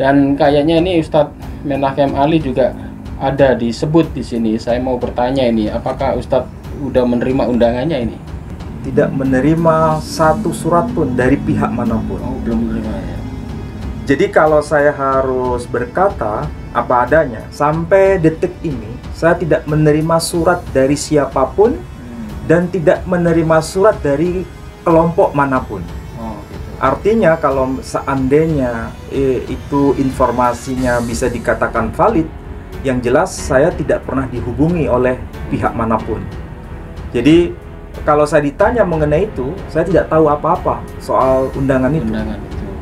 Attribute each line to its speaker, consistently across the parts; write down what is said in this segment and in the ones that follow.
Speaker 1: Dan kayaknya ini Ustadz Menachem Ali juga ada disebut di sini. Saya mau bertanya ini, apakah Ustadz udah menerima undangannya ini?
Speaker 2: Tidak menerima satu surat pun dari pihak manapun.
Speaker 1: Oh, belum menerima ya.
Speaker 2: Jadi kalau saya harus berkata apa adanya, sampai detik ini saya tidak menerima surat dari siapapun dan tidak menerima surat dari kelompok manapun.
Speaker 1: Oh, gitu.
Speaker 2: Artinya kalau seandainya itu informasinya bisa dikatakan valid, yang jelas saya tidak pernah dihubungi oleh pihak manapun. Jadi kalau saya ditanya mengenai itu, saya tidak tahu apa-apa soal undangan itu.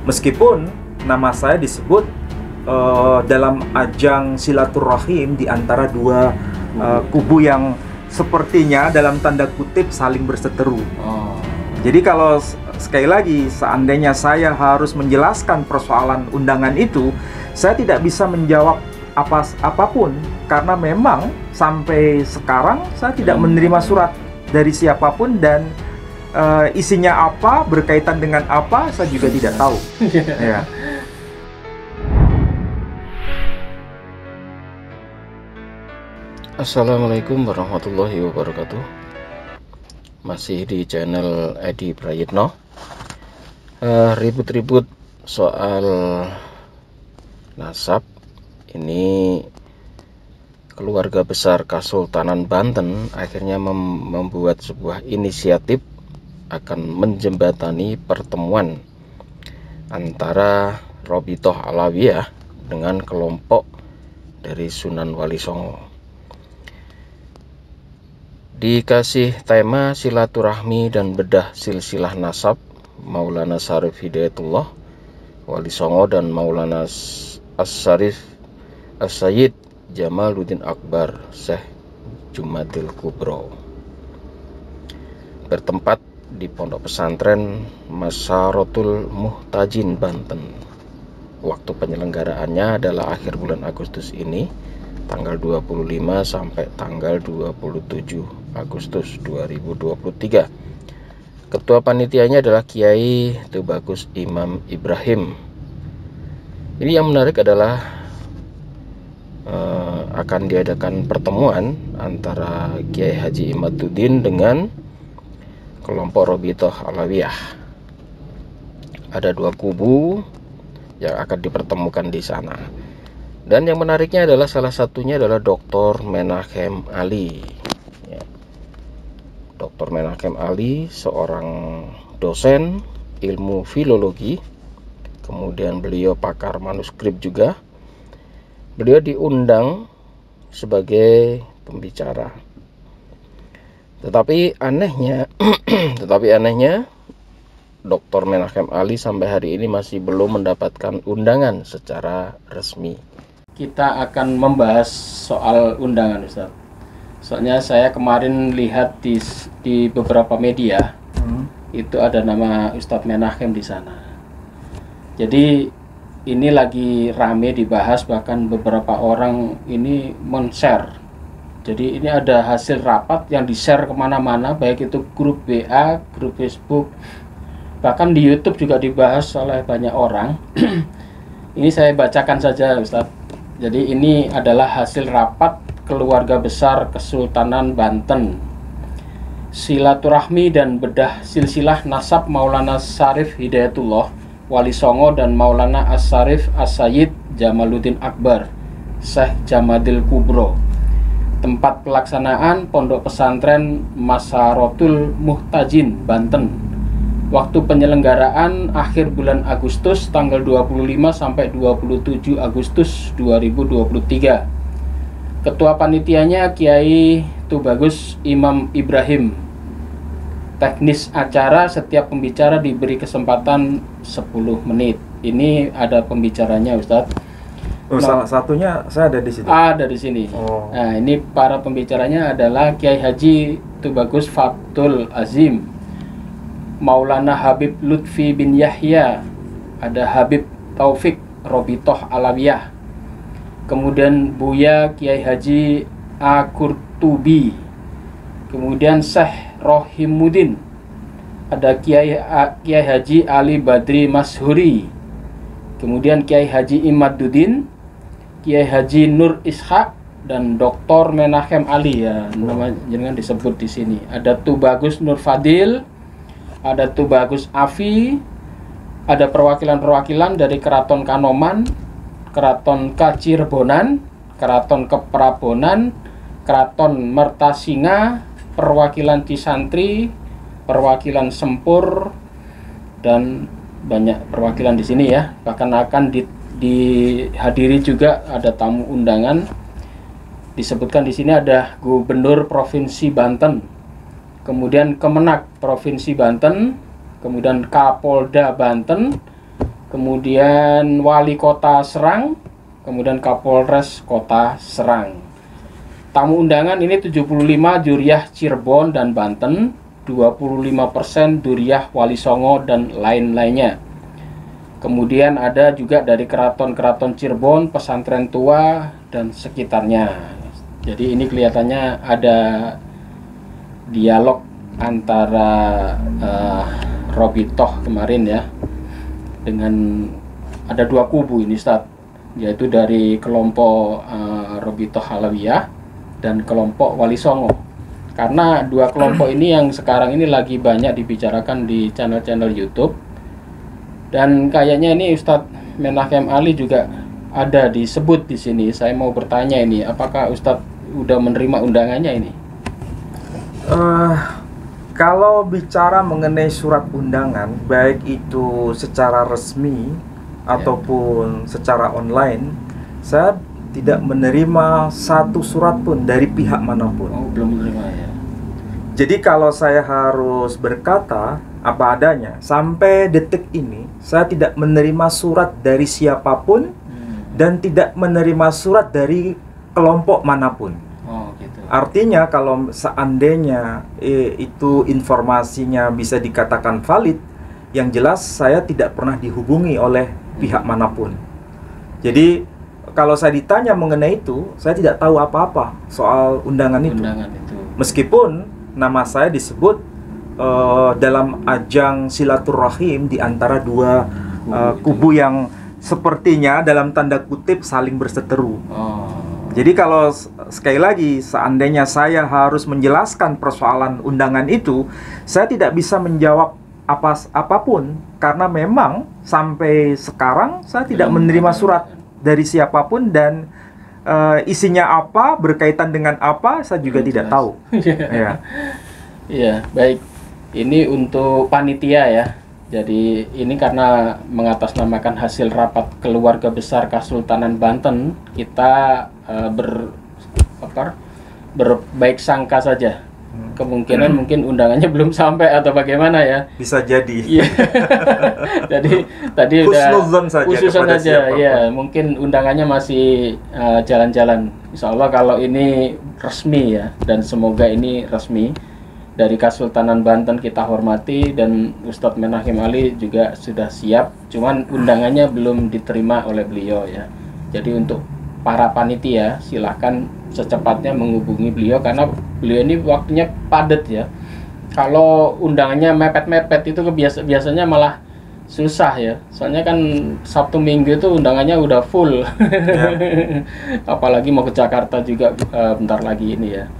Speaker 2: Meskipun nama saya disebut dalam ajang silaturahim di antara dua kubu yang sepertinya dalam tanda kutip saling berseteru. Jadi kalau sekali lagi seandainya saya harus menjelaskan persoalan undangan itu, saya tidak bisa menjawab apapun karena memang sampai sekarang saya tidak menerima surat dari siapapun dan isinya apa, berkaitan dengan apa, saya juga tidak tahu. Ya.
Speaker 3: Assalamualaikum warahmatullahi wabarakatuh. Masih di channel Edi Prayitno. Ribut-ribut soal nasab. Ini keluarga besar Kesultanan Banten akhirnya membuat sebuah inisiatif akan menjembatani pertemuan antara Robitoh Alawiyah dengan kelompok dari Sunan Wali Songo. Dikasih tema silaturahmi dan bedah silsilah nasab Maulana Syarif Hidayatullah Wali Songo dan Maulana As-Syarif As-Sayyid Jamaluddin Akbar Syekh Jumadil Kubro, bertempat di Pondok Pesantren Masarotul Muhtajin Banten. Waktu penyelenggaraannya adalah akhir bulan Agustus ini, tanggal 25 sampai tanggal 27 Agustus 2023. Ketua panitianya adalah Kiai Tubagus Imam Ibrahim. Ini yang menarik adalah akan diadakan pertemuan antara Kiai Haji Imaduddin dengan kelompok Robitoh Alawiyah. Ada dua kubu yang akan dipertemukan di sana. Dan yang menariknya adalah salah satunya adalah Dr. Menachem Ali. Ya. Dr. Menachem Ali seorang dosen ilmu filologi, kemudian beliau pakar manuskrip juga. Beliau diundang sebagai pembicara. Tetapi anehnya Dr. Menachem Ali sampai hari ini masih belum mendapatkan undangan secara resmi.
Speaker 1: Kita akan membahas soal undangan, Ustaz. Soalnya saya kemarin lihat di beberapa media, itu ada nama Ustadz Menachem di sana. Jadi ini lagi rame dibahas, bahkan beberapa orang ini men-share. Jadi ini ada hasil rapat yang di-share kemana-mana, baik itu grup WA, grup Facebook, bahkan di YouTube juga dibahas oleh banyak orang. Ini saya bacakan saja, Ustadz. Jadi ini adalah hasil rapat keluarga besar Kesultanan Banten. Silaturahmi dan bedah silsilah nasab Maulana Syarif Hidayatullah Wali Songo dan Maulana As-Syarif As-Sayyid Jamaluddin Akbar Syekh Jumadil Kubro. Tempat pelaksanaan Pondok Pesantren Masarotul Muhtajin Banten. Waktu penyelenggaraan akhir bulan Agustus tanggal 25 sampai 27 Agustus 2023. Ketua panitianya Kiai Tubagus Imam Ibrahim. Teknis acara, setiap pembicara diberi kesempatan 10 menit. Ini ada pembicaranya, Ustadz.
Speaker 2: Salah satunya saya ada di sini.
Speaker 1: Ada di sini. Nah, ini para pembicaranya adalah Kiai Haji Tubagus Fatul Azim, Maulana Habib Lutfi bin Yahya, ada Habib Taufik Robitoh Alawiyah, kemudian Buya Kiai Haji Akurtubi, kemudian Syekh Rohimuddin, ada Kiai Haji Ali Badri Mashuri, kemudian Kiai Haji Imaduddin, Kiai Haji Nur Ishak, dan Dr. Menachem Ali ya, nama jangan disebut di sini. Ada Tubagus Nur Fadil, ada Tubagus Afi, ada perwakilan-perwakilan dari Keraton Kanoman, Keraton Kacirebonan, Keraton Keprabonan, Keraton Mertasinga, perwakilan Cisantri, perwakilan Sempur, dan banyak perwakilan di sini ya. Bahkan akan dihadiri juga ada tamu undangan. Disebutkan di sini ada Gubernur Provinsi Banten, kemudian Kemenak Provinsi Banten, kemudian Kapolda Banten, kemudian Wali Kota Serang, kemudian Kapolres Kota Serang. Tamu undangan ini 75 Juriah Cirebon dan Banten, 25% Duriah Wali Songo dan lain-lainnya. Kemudian ada juga dari keraton-keraton Cirebon, Pesantren Tua dan sekitarnya. Jadi ini kelihatannya ada dialog antara Robitoh kemarin ya, dengan ada dua kubu ini Ustaz, yaitu dari kelompok Robitoh Halawiyah dan kelompok Wali Songo. Karena dua kelompok ini yang sekarang ini lagi banyak dibicarakan di channel-channel YouTube. Dan kayaknya ini Ustadz Menachem Ali juga ada disebut di sini. Saya mau bertanya ini, apakah Ustadz udah menerima undangannya ini?
Speaker 2: Kalau bicara mengenai surat undangan, baik itu secara resmi ataupun secara online, saya tidak menerima satu surat pun dari pihak manapun.
Speaker 1: Oh, belum menerima ya.
Speaker 2: Jadi kalau saya harus berkata apa adanya, sampai detik ini saya tidak menerima surat dari siapapun dan tidak menerima surat dari kelompok manapun.
Speaker 1: Oh, gitu.
Speaker 2: Artinya kalau seandainya itu informasinya bisa dikatakan valid, yang jelas saya tidak pernah dihubungi oleh pihak manapun. Jadi kalau saya ditanya mengenai itu, saya tidak tahu apa-apa soal undangan itu. Meskipun nama saya disebut dalam ajang silaturahim di antara dua kubu yang sepertinya dalam tanda kutip saling berseteru. Jadi kalau sekali lagi seandainya saya harus menjelaskan persoalan undangan itu, saya tidak bisa menjawab apapun karena memang sampai sekarang saya tidak menerima surat dari siapapun dan isinya apa, berkaitan dengan apa, saya juga tidak tahu.
Speaker 1: Iya, baik. Ini untuk panitia ya. Jadi ini karena mengatasnamakan hasil rapat keluarga besar Kesultanan Banten, kita berbaik sangka saja. Kemungkinan mungkin undangannya belum sampai atau bagaimana ya?
Speaker 2: Bisa jadi.
Speaker 1: Iya. Jadi tadi
Speaker 2: Husnuzon
Speaker 1: saja ya. Mungkin undangannya masih jalan-jalan. Insya Allah kalau ini resmi ya, dan semoga ini resmi dari Kesultanan Banten kita hormati, dan Ustadz Menachem Ali juga sudah siap. Cuman undangannya belum diterima oleh beliau ya. Jadi untuk para panitia silahkan secepatnya menghubungi beliau karena beliau ini waktunya padat ya. Kalau undangannya mepet-mepet itu biasanya malah susah ya. Soalnya kan Sabtu Minggu itu undangannya udah full. Apalagi mau ke Jakarta juga bentar lagi ini ya.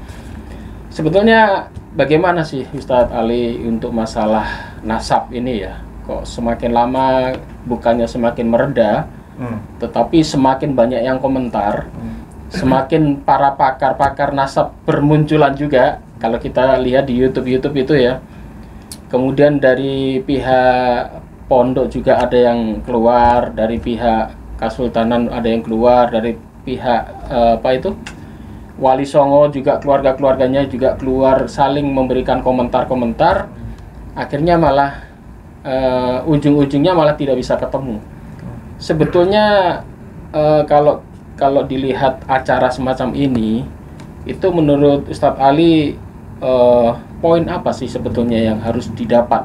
Speaker 1: Sebetulnya bagaimana sih Ustadz Ali untuk masalah nasab ini ya? Kok semakin lama bukannya semakin mereda, tetapi semakin banyak yang komentar, semakin para pakar-pakar nasab bermunculan juga. Kalau kita lihat di YouTube itu ya, kemudian dari pihak pondok juga ada yang keluar, dari pihak Kesultanan ada yang keluar, dari pihak Wali Songo juga keluarga-keluarganya juga keluar, saling memberikan komentar-komentar. Akhirnya malah ujung-ujungnya malah tidak bisa ketemu. Sebetulnya kalau dilihat acara semacam ini, itu menurut Ustadz Ali poin apa sih sebetulnya yang harus didapat?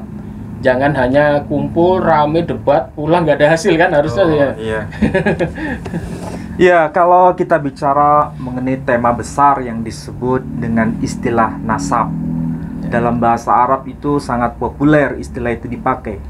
Speaker 1: Jangan hanya kumpul rame debat pulang nggak ada hasil kan harusnya ya.
Speaker 2: Iya. Ya, kalau kita bicara mengenai tema besar yang disebut dengan istilah nasab, dalam bahasa Arab itu sangat populer istilah itu dipakai.